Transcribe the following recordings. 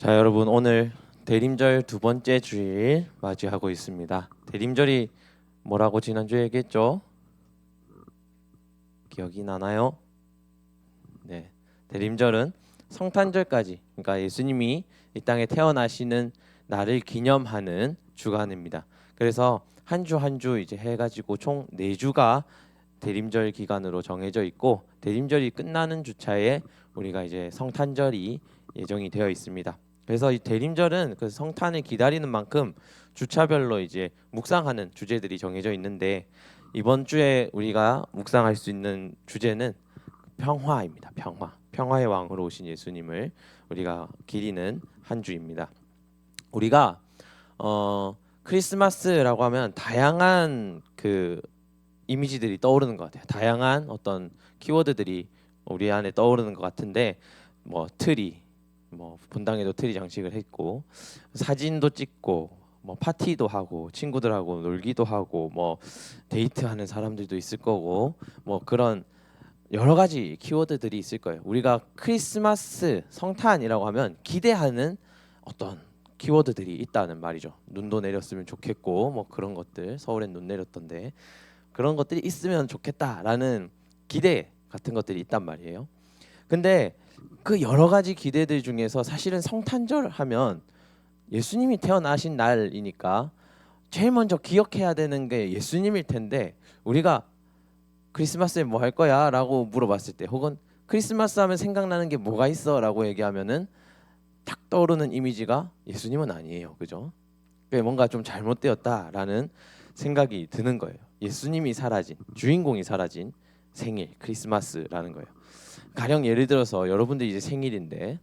자, 여러분 오늘 대림절 두 번째 주일 맞이하고 있습니다. 대림절이 뭐라고 지난주에 얘기했죠? 기억이 나나요? 네. 대림절은 성탄절까지, 그러니까 예수님이 이 땅에 태어나시는 날을 기념하는 주간입니다. 그래서 한 주 한 주 이제 해가지고 총 4주가 대림절 기간으로 정해져 있고, 대림절이 끝나는 주차에 우리가 이제 성탄절이 예정이 되어 있습니다. 그래서 이 대림절은 그 성탄을 기다리는 만큼 주차별로 이제 묵상하는 주제들이 정해져 있는데, 이번 주에 우리가 묵상할 수 있는 주제는 평화입니다. 평화의 왕으로 오신 예수님을 우리가 기리는 한 주입니다. 우리가 크리스마스라고 하면 다양한 그 이미지들이 떠오르는 것 같아요. 다양한 어떤 키워드들이 우리 안에 떠오르는 것 같은데, 뭐 트리, 뭐 본당에도 트리 장식을 했고, 사진도 찍고, 뭐 파티도 하고, 친구들하고 놀기도 하고, 뭐 데이트하는 사람들도 있을 거고, 뭐 그런 여러 가지 키워드들이 있을 거예요. 우리가 크리스마스 성탄이라고 하면 기대하는 어떤 키워드들이 있다는 말이죠. 눈도 내렸으면 좋겠고, 뭐 그런 것들. 서울엔 눈 내렸던데 그런 것들이 있으면 좋겠다라는 기대 같은 것들이 있단 말이에요. 근데 그 여러 가지 기대들 중에서 사실은 성탄절 하면 예수님이 태어나신 날이니까 제일 먼저 기억해야 되는 게 예수님일 텐데, 우리가 크리스마스에 뭐 할 거야? 라고 물어봤을 때, 혹은 크리스마스 하면 생각나는 게 뭐가 있어? 라고 얘기하면은 딱 떠오르는 이미지가 예수님은 아니에요. 그죠? 뭔가 좀 잘못되었다라는 생각이 드는 거예요. 예수님이 사라진, 주인공이 사라진 생일, 크리스마스라는 거예요. 가령 예를 들어서 여러분들 이제 생일인데,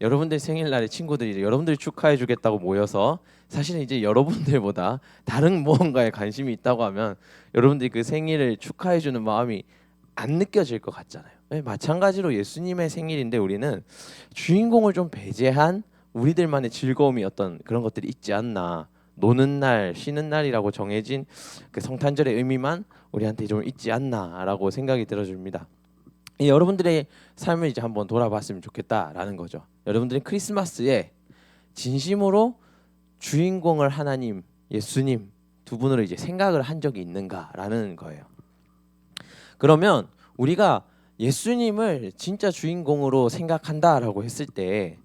여러분들 생일날에 친구들이 이제 여러분들 축하해 주겠다고 모여서, 사실은 이제 여러분들보다 다른 무언가에 관심이 있다고 하면 여러분들이 그 생일을 축하해 주는 마음이 안 느껴질 것 같잖아요. 마찬가지로 예수님의 생일인데 우리는 주인공을 좀 배제한 우리들만의 즐거움이 어떤 그런 것들이 있지 않나. 노는 날, 쉬는 날이라고 정해진 그 성탄절의 의미만 우리한테 좀 있지 않나라고 생각이 들어줍니다. 여러분들의 삶을 이제 한번 돌아봤으면 좋겠다라는 거죠. 여러분들이 크리스마스에 진심으로 주인공을 하나님, 예수님 두 분으로 이제 생각을 한 적이 있는가라는 거예요. 그러면 우리가 예수님을 진짜 주인공으로 생각한다라고 했을 때,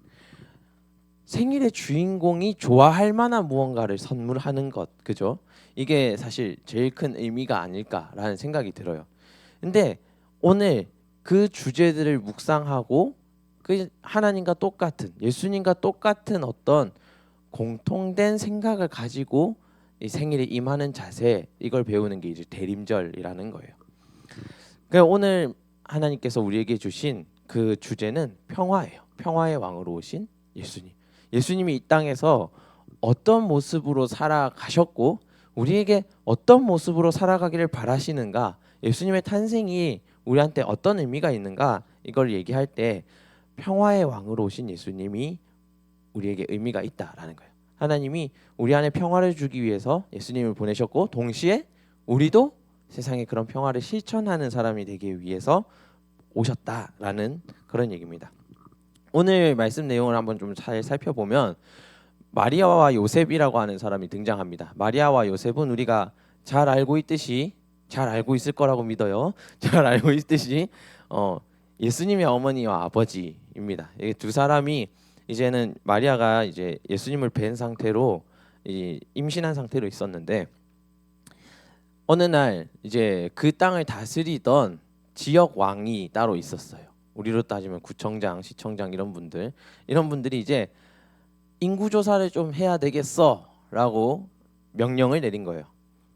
생일의 주인공이 좋아할 만한 무언가를 선물하는 것, 그죠? 이게 사실 제일 큰 의미가 아닐까라는 생각이 들어요. 근데 오늘 그 주제들을 묵상하고 그 하나님과 똑같은, 예수님과 똑같은 어떤 공통된 생각을 가지고 이 생일에 임하는 자세, 이걸 배우는 게 이제 대림절이라는 거예요. 그러니까 오늘 하나님께서 우리에게 주신 그 주제는 평화예요. 평화의 왕으로 오신 예수님. 예수님이 이 땅에서 어떤 모습으로 살아가셨고 우리에게 어떤 모습으로 살아가기를 바라시는가, 예수님의 탄생이 우리한테 어떤 의미가 있는가, 이걸 얘기할 때 평화의 왕으로 오신 예수님이 우리에게 의미가 있다라는 거예요. 하나님이 우리 안에 평화를 주기 위해서 예수님을 보내셨고, 동시에 우리도 세상에 그런 평화를 실천하는 사람이 되기 위해서 오셨다라는 그런 얘기입니다. 오늘 말씀 내용을 한번 좀 잘 살펴보면 마리아와 요셉이라고 하는 사람이 등장합니다. 마리아와 요셉은 우리가 잘 알고 있듯이, 잘 알고 있을 거라고 믿어요. 잘 알고 있듯이 예수님의 어머니와 아버지입니다. 이 두 사람이, 이제는 마리아가 이제 예수님을 뵌 상태로 임신한 상태로 있었는데, 어느 날 이제 그 땅을 다스리던 지역 왕이 따로 있었어요. 우리로 따지면 구청장, 시청장 이런 분들이 이제 인구 조사를 좀 해야 되겠어라고 명령을 내린 거예요.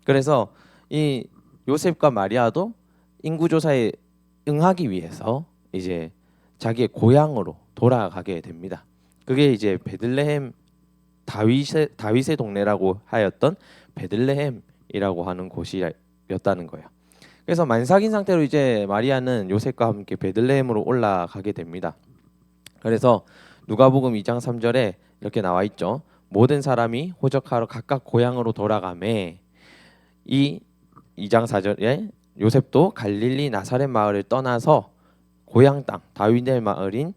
그래서 이 요셉과 마리아도 인구 조사에 응하기 위해서 이제 자기의 고향으로 돌아가게 됩니다. 그게 이제 베들레헴, 다윗의 동네라고 하였던 베들레헴이라고 하는 곳이었다는 거예요. 그래서 만삭인 상태로 이제 마리아는 요셉과 함께 베들레헴으로 올라가게 됩니다. 그래서 누가복음 2장 3절에 이렇게 나와 있죠. 모든 사람이 호적하러 각각 고향으로 돌아가매, 이 2장 4절에 요셉도 갈릴리 나사렛 마을을 떠나서 고향 땅 다윗의 마을인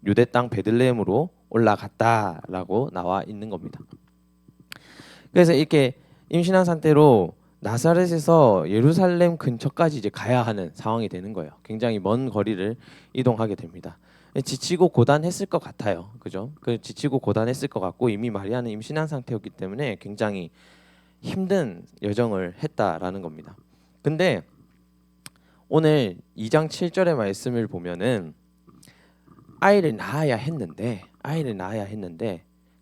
유대 땅 베들레헴으로 올라갔다라고 나와 있는 겁니다. 그래서 이렇게 임신한 상태로 나사렛에서 예루살렘 근처까지 이제 가야 하는 상황이 되는 거예요. 굉장히 먼 거리를 이동하게 됩니다. 지치고 고단했을 것 같아요. 그죠? 그 지치고 고단했을 것 같고 이미 마리아는 임신한 상태였기 때문에 굉장히 힘든 여정을 했다라는 겁니다. 근데 오늘 2장 7절의 말씀을 보면은 아이를 낳아야 했는데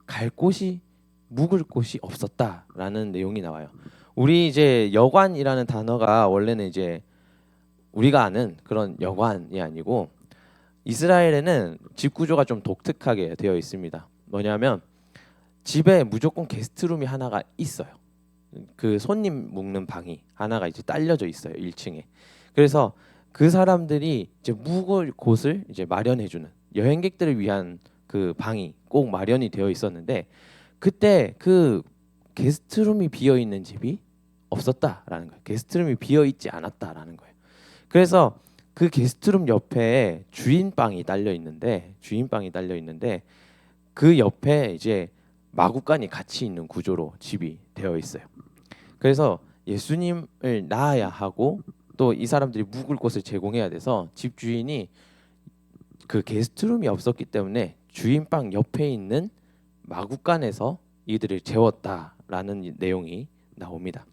갈 곳이 묵을 곳이 없었다라는 내용이 나와요. 우리 이제 여관이라는 단어가 원래는 이제 우리가 아는 그런 여관이 아니고 이스라엘에는 집 구조가 좀 독특하게 되어 있습니다. 뭐냐면 집에 무조건 게스트룸이 하나가 있어요. 그 손님 묵는 방이 하나가 이제 딸려져 있어요. 1층에. 그래서 그 사람들이 이제 묵을 곳을 이제 마련해 주는 여행객들을 위한 그 방이 꼭 마련이 되어 있었는데 그때 그 게스트룸이 비어 있는 집이 없었다라는 거예요. 게스트룸이 비어 있지 않았다라는 거예요. 그래서 그 게스트룸 옆에 주인방이 딸려 있는데 그 옆에 이제 마구간이 같이 있는 구조로 집이 되어 있어요. 그래서 예수님을 낳아야 하고 또 이 사람들이 묵을 곳을 제공해야 돼서 집 주인이 그 게스트룸이 없었기 때문에 주인방 옆에 있는 마구간에서 이들을 재웠다라는 내용이 나옵니다.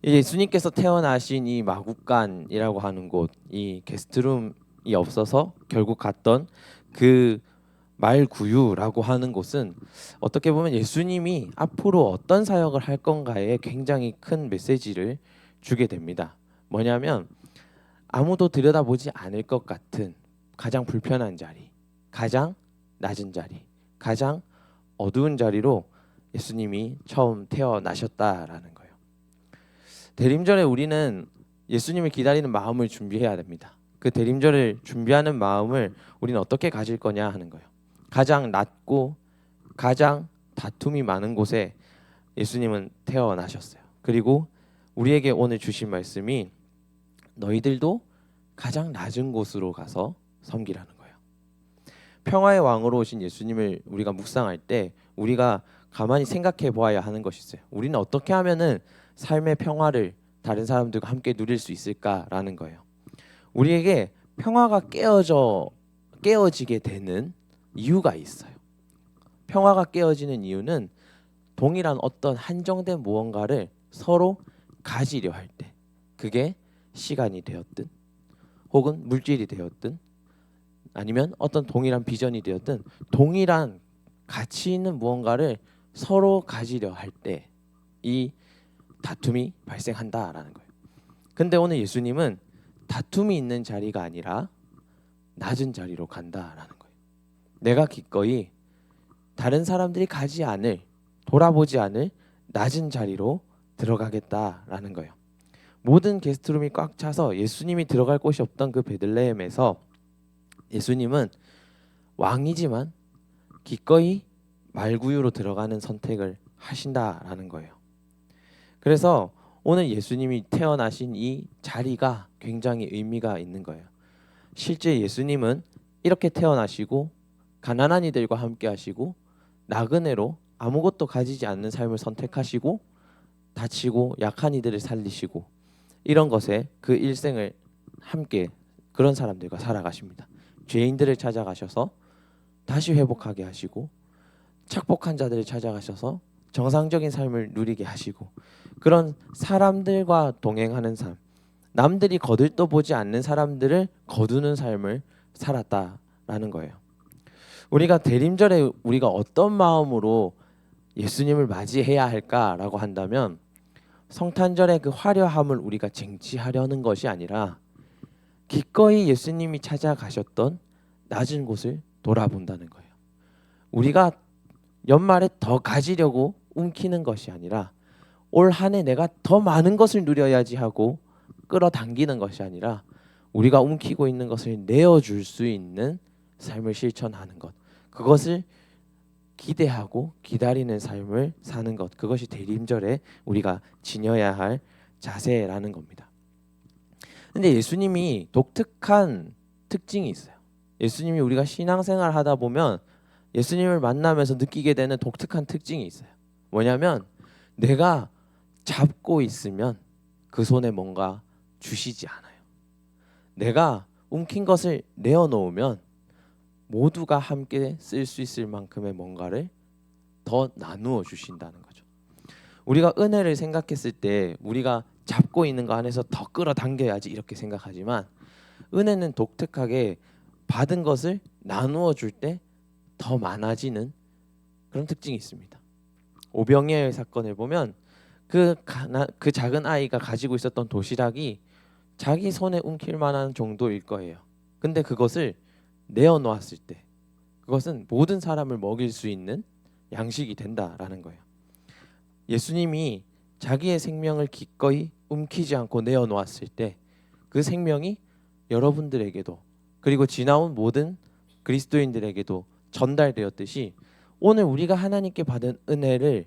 예수님께서 태어나신 이 마구간이라고 하는 곳, 이 게스트룸이 없어서 결국 갔던 그 말구유라고 하는 곳은 어떻게 보면 예수님이 앞으로 어떤 사역을 할 건가에 굉장히 큰 메시지를 주게 됩니다. 뭐냐면 아무도 들여다보지 않을 것 같은 가장 불편한 자리, 가장 낮은 자리, 가장 어두운 자리로 예수님이 처음 태어나셨다라는 거예요. 대림절에 우리는 예수님을 기다리는 마음을 준비해야 됩니다. 그 대림절을 준비하는 마음을 우리는 어떻게 가질 거냐 하는 거예요. 가장 낮고 가장 다툼이 많은 곳에 예수님은 태어나셨어요. 그리고 우리에게 오늘 주신 말씀이 너희들도 가장 낮은 곳으로 가서 섬기라는 거예요. 평화의 왕으로 오신 예수님을 우리가 묵상할 때 우리가 가만히 생각해 보아야 하는 것이 있어요. 우리는 어떻게 하면은 삶의 평화를 다른 사람들과 함께 누릴 수 있을까라는 거예요. 우리에게 평화가 깨어지게 되는 이유가 있어요. 평화가 깨어지는 이유는 동일한 어떤 한정된 무언가를 서로 가지려 할 때, 그게 시간이 되었든 혹은 물질이 되었든 아니면 어떤 동일한 비전이 되었든 동일한 가치 있는 무언가를 서로 가지려 할 때 이 다툼이 발생한다라는 거예요. 근데 오늘 예수님은 다툼이 있는 자리가 아니라 낮은 자리로 간다라는 거예요. 내가 기꺼이 다른 사람들이 가지 않을, 돌아보지 않을 낮은 자리로 들어가겠다라는 거예요. 모든 게스트룸이 꽉 차서 예수님이 들어갈 곳이 없던 그 베들레헴에서 예수님은 왕이지만 기꺼이 말구유로 들어가는 선택을 하신다라는 거예요. 그래서 오늘 예수님이 태어나신 이 자리가 굉장히 의미가 있는 거예요. 실제 예수님은 이렇게 태어나시고 가난한 이들과 함께 하시고 나그네로 아무것도 가지지 않는 삶을 선택하시고 다치고 약한 이들을 살리시고 이런 것에 그 일생을 함께 그런 사람들과 살아가십니다. 죄인들을 찾아가셔서 다시 회복하게 하시고 착복한 자들을 찾아가셔서 정상적인 삶을 누리게 하시고 그런 사람들과 동행하는 삶, 남들이 거들떠보지 않는 사람들을 거두는 삶을 살았다라는 거예요. 우리가 대림절에 우리가 어떤 마음으로 예수님을 맞이해야 할까라고 한다면 성탄절의 그 화려함을 우리가 쟁취하려는 것이 아니라 기꺼이 예수님이 찾아가셨던 낮은 곳을 돌아본다는 거예요. 우리가 연말에 더 가지려고 움키는 것이 아니라 올 한 해 내가 더 많은 것을 누려야지 하고 끌어당기는 것이 아니라 우리가 움키고 있는 것을 내어줄 수 있는 삶을 실천하는 것, 그것을 기대하고 기다리는 삶을 사는 것, 그것이 대림절에 우리가 지녀야 할 자세라는 겁니다. 근데 예수님이 독특한 특징이 있어요. 예수님이 우리가 신앙생활 하다 보면 예수님을 만나면서 느끼게 되는 독특한 특징이 있어요. 뭐냐면 내가 잡고 있으면 그 손에 뭔가 주시지 않아요. 내가 움킨 것을 내어놓으면 모두가 함께 쓸 수 있을 만큼의 뭔가를 더 나누어 주신다는 거죠. 우리가 은혜를 생각했을 때 우리가 잡고 있는 거 안에서 더 끌어당겨야지 이렇게 생각하지만 은혜는 독특하게 받은 것을 나누어 줄 때 더 많아지는 그런 특징이 있습니다. 오병이어의 사건을 보면 그 작은 아이가 가지고 있었던 도시락이 자기 손에 움킬 만한 정도일 거예요. 근데 그것을 내어놓았을 때 그것은 모든 사람을 먹일 수 있는 양식이 된다라는 거예요. 예수님이 자기의 생명을 기꺼이 움키지 않고 내어놓았을 때 그 생명이 여러분들에게도 그리고 지나온 모든 그리스도인들에게도 전달되었듯이 오늘 우리가 하나님께 받은 은혜를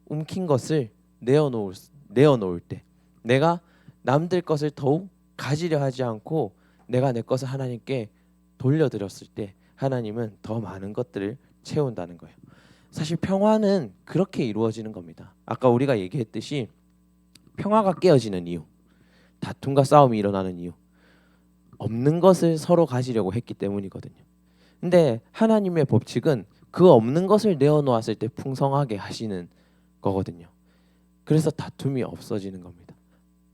움킨 것을 내어놓을 때 내가 남들 것을 더욱 가지려 하지 않고 내가 내 것을 하나님께 돌려드렸을 때 하나님은 더 많은 것들을 채운다는 거예요. 사실 평화는 그렇게 이루어지는 겁니다. 아까 우리가 얘기했듯이 평화가 깨어지는 이유, 다툼과 싸움이 일어나는 이유, 없는 것을 서로 가지려고 했기 때문이거든요. 근데 하나님의 법칙은 그 없는 것을 내어놓았을 때 풍성하게 하시는 거거든요. 그래서 다툼이 없어지는 겁니다.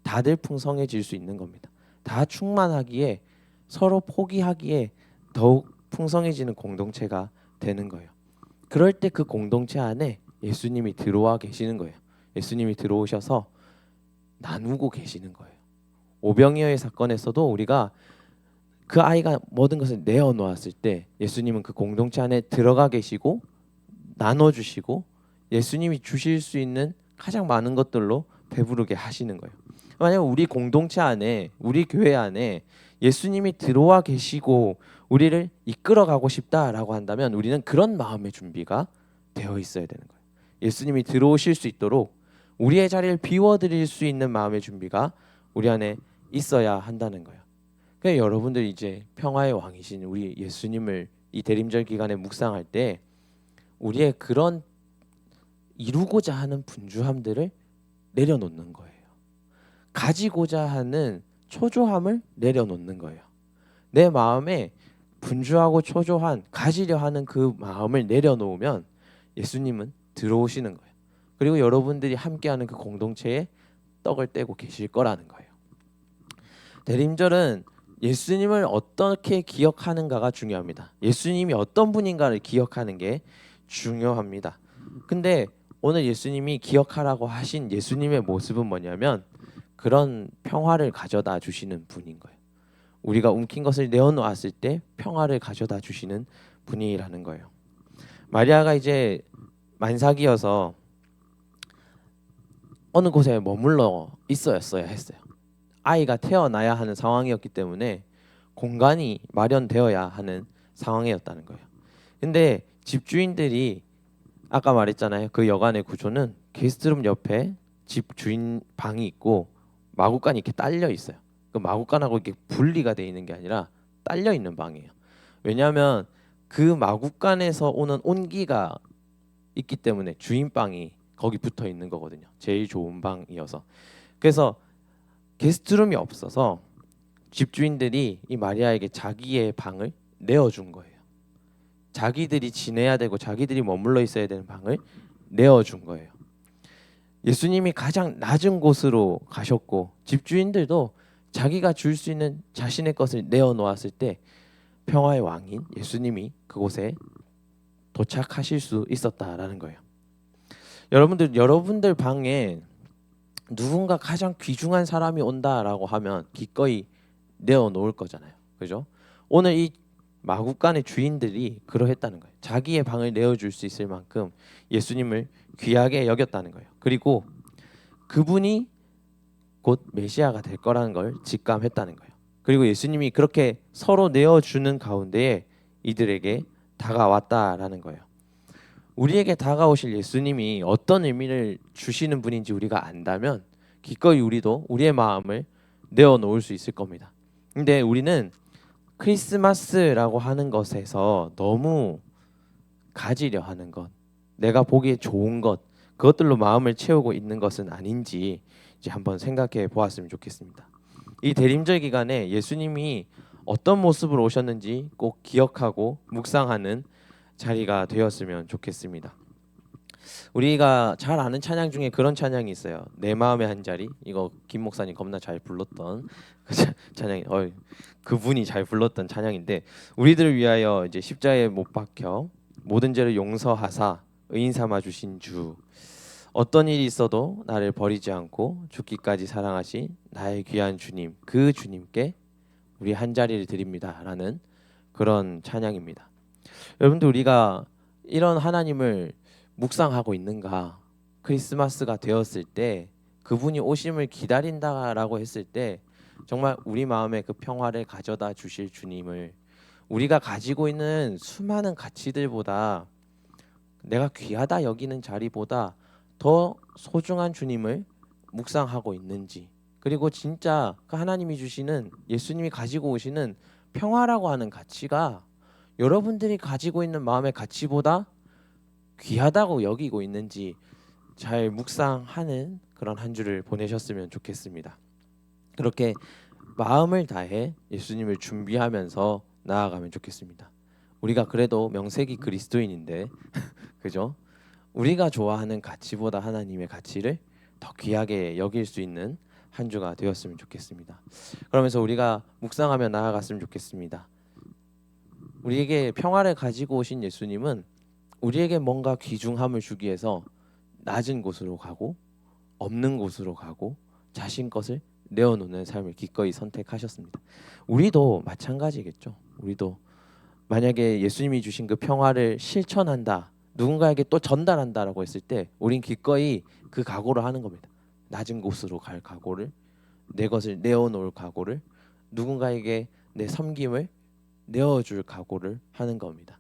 다들 풍성해질 수 있는 겁니다. 다 충만하기에 서로 포기하기에 더욱 풍성해지는 공동체가 되는 거예요. 그럴 때 그 공동체 안에 예수님이 들어와 계시는 거예요. 예수님이 들어오셔서 나누고 계시는 거예요. 오병이어의 사건에서도 우리가 그 아이가 모든 것을 내어놓았을 때 예수님은 그 공동체 안에 들어가 계시고 나눠주시고 예수님이 주실 수 있는 가장 많은 것들로 배부르게 하시는 거예요. 만약 우리 공동체 안에 우리 교회 안에 예수님이 들어와 계시고 우리를 이끌어 가고 싶다라고 한다면 우리는 그런 마음의 준비가 되어 있어야 되는 거예요. 예수님이 들어오실 수 있도록 우리의 자리를 비워드릴 수 있는 마음의 준비가 우리 안에 있어야 한다는 거예요. 그러니까 여러분들 이제 평화의 왕이신 우리 예수님을 이 대림절 기간에 묵상할 때 우리의 그런 이루고자 하는 분주함들을 내려놓는 거예요. 가지고자 하는 초조함을 내려놓는 거예요. 내 마음에 분주하고 초조한 가지려 하는 그 마음을 내려놓으면 예수님은 들어오시는 거예요. 그리고 여러분들이 함께하는 그 공동체에 떡을 떼고 계실 거라는 거예요. 대림절은 예수님을 어떻게 기억하는가가 중요합니다. 예수님이 어떤 분인가를 기억하는 게 중요합니다. 근데 오늘 예수님이 기억하라고 하신 예수님의 모습은 뭐냐면 그런 평화를 가져다 주시는 분인 거예요. 우리가 움킨 것을 내어놓았을 때 평화를 가져다 주시는 분이라는 거예요. 마리아가 이제 만삭이어서 어느 곳에 머물러 있어야 했어요. 아이가 태어나야 하는 상황이었기 때문에 공간이 마련되어야 하는 상황이었다는 거예요. 근데 집주인들이 아까 말했잖아요. 그 여관의 구조는 게스트룸 옆에 집 주인 방이 있고 마구간이 이렇게 딸려 있어요. 그 마구간하고 이렇게 분리가 돼 있는 게 아니라 딸려 있는 방이에요. 왜냐하면 그 마구간에서 오는 온기가 있기 때문에 주인 방이 거기 붙어 있는 거거든요. 제일 좋은 방이어서. 그래서 게스트룸이 없어서 집주인들이 이 마리아에게 자기의 방을 내어준 거예요. 자기들이 지내야 되고 자기들이 머물러 있어야 되는 방을 내어준 거예요. 예수님이 가장 낮은 곳으로 가셨고 집주인들도 자기가 줄 수 있는 자신의 것을 내어놓았을 때 평화의 왕인 예수님이 그곳에 도착하실 수 있었다라는 거예요. 여러분들 방에 누군가 가장 귀중한 사람이 온다라고 하면 기꺼이 내어놓을 거잖아요. 그죠? 오늘 이 마구간의 주인들이 그러했다는 거예요. 자기의 방을 내어줄 수 있을 만큼 예수님을 귀하게 여겼다는 거예요. 그리고 그분이 곧 메시아가 될 거라는 걸 직감했다는 거예요. 그리고 예수님이 그렇게 서로 내어주는 가운데에 이들에게 다가왔다라는 거예요. 우리에게 다가오실 예수님이 어떤 의미를 주시는 분인지 우리가 안다면 기꺼이 우리도 우리의 마음을 내어놓을 수 있을 겁니다. 근데 우리는 크리스마스라고 하는 것에서 너무 가지려 하는 것, 내가 보기에 좋은 것, 그것들로 마음을 채우고 있는 것은 아닌지 이제 한번 생각해 보았으면 좋겠습니다. 이 대림절 기간에 예수님이 어떤 모습으로 오셨는지 꼭 기억하고 묵상하는 자리가 되었으면 좋겠습니다. 우리가 잘 아는 찬양 중에 그런 찬양이 있어요. 내 마음의 한 자리. 이거 김 목사님 겁나 잘 불렀던 그 찬양이. 그분이 잘 불렀던 찬양인데, 우리들을 위하여 이제 십자가에 못 박혀 모든 죄를 용서하사 의인 삼아 주신 주, 어떤 일이 있어도 나를 버리지 않고 죽기까지 사랑하신 나의 귀한 주님, 그 주님께 우리 한 자리를 드립니다라는 그런 찬양입니다. 여러분들, 우리가 이런 하나님을 묵상하고 있는가? 크리스마스가 되었을 때, 그분이 오심을 기다린다라고 했을 때, 정말 우리 마음에 그 평화를 가져다 주실 주님을, 우리가 가지고 있는 수많은 가치들보다, 내가 귀하다 여기는 자리보다 더 소중한 주님을 묵상하고 있는지, 그리고 진짜 그 하나님이 주시는, 예수님이 가지고 오시는 평화라고 하는 가치가 여러분들이 가지고 있는 마음의 가치보다 귀하다고 여기고 있는지 잘 묵상하는 그런 한 주를 보내셨으면 좋겠습니다. 그렇게 마음을 다해 예수님을 준비하면서 나아가면 좋겠습니다. 우리가 그래도 명색이 그리스도인인데 그죠? 우리가 좋아하는 가치보다 하나님의 가치를 더 귀하게 여길 수 있는 한 주가 되었으면 좋겠습니다. 그러면서 우리가 묵상하며 나아갔으면 좋겠습니다. 우리에게 평화를 가지고 오신 예수님은 우리에게 뭔가 귀중함을 주기 위해서 낮은 곳으로 가고 없는 곳으로 가고 자신 것을 내어놓는 삶을 기꺼이 선택하셨습니다. 우리도 마찬가지겠죠. 우리도 만약에 예수님이 주신 그 평화를 실천한다, 누군가에게 또 전달한다라고 했을 때 우린 기꺼이 그 각오를 하는 겁니다. 낮은 곳으로 갈 각오를, 내 것을 내어놓을 각오를, 누군가에게 내 섬김을 내어줄 각오를 하는 겁니다.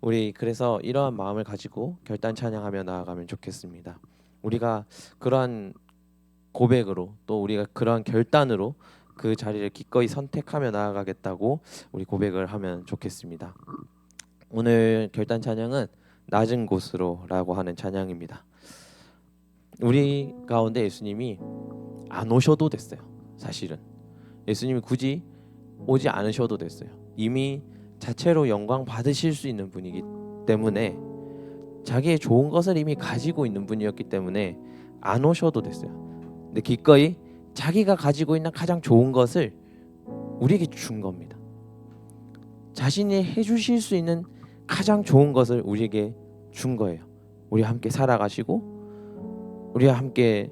우리 그래서 이러한 마음을 가지고 결단 찬양하며 나아가면 좋겠습니다. 우리가 그러한 고백으로, 또 우리가 그러한 결단으로 그 자리를 기꺼이 선택하며 나아가겠다고 우리 고백을 하면 좋겠습니다. 오늘 결단 찬양은 낮은 곳으로라고 하는 찬양입니다. 우리 가운데 예수님이 안 오셔도 됐어요. 사실은 예수님이 굳이 오지 않으셔도 됐어요. 이미 자체로 영광 받으실 수 있는 분이기 때문에, 자기의 좋은 것을 이미 가지고 있는 분이었기 때문에 안 오셔도 됐어요. 근데 기꺼이 자기가 가지고 있는 가장 좋은 것을 우리에게 준 겁니다. 자신이 해주실 수 있는 가장 좋은 것을 우리에게 준 거예요. 우리와 함께 살아가시고, 우리와 함께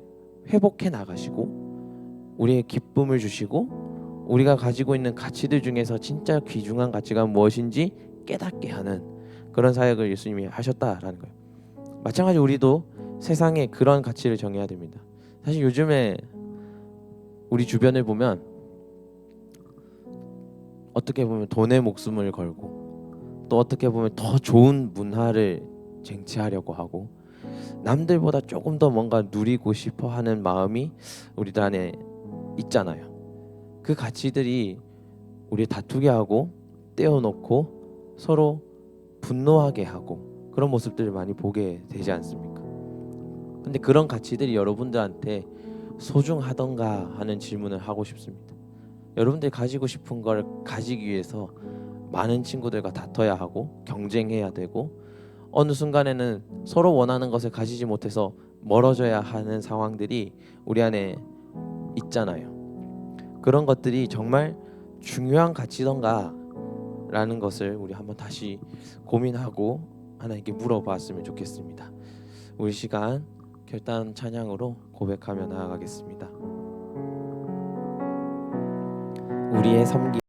회복해 나가시고, 우리의 기쁨을 주시고, 우리가 가지고 있는 가치들 중에서 진짜 귀중한 가치가 무엇인지 깨닫게 하는 그런 사역을 예수님이 하셨다라는 거예요. 마찬가지 우리도 세상에 그런 가치를 정해야 됩니다. 사실 요즘에 우리 주변을 보면 어떻게 보면 돈에 목숨을 걸고, 또 어떻게 보면 더 좋은 문화를 쟁취하려고 하고, 남들보다 조금 더 뭔가 누리고 싶어 하는 마음이 우리들 안에 있잖아요. 그 가치들이 우리 다투게 하고 떼어놓고 서로 분노하게 하고 그런 모습들을 많이 보게 되지 않습니까? 근데 그런 가치들이 여러분들한테 소중하던가 하는 질문을 하고 싶습니다. 여러분들이 가지고 싶은 걸 가지기 위해서 많은 친구들과 다퉈야 하고 경쟁해야 되고, 어느 순간에는 서로 원하는 것을 가지지 못해서 멀어져야 하는 상황들이 우리 안에 있잖아요. 그런 것들이 정말 중요한 가치던가 라는 것을 우리 한번 다시 고민하고 하나님께 물어봤으면 좋겠습니다. 우리 시간 결단 찬양으로 고백하며 나아가겠습니다. 우리의 섬기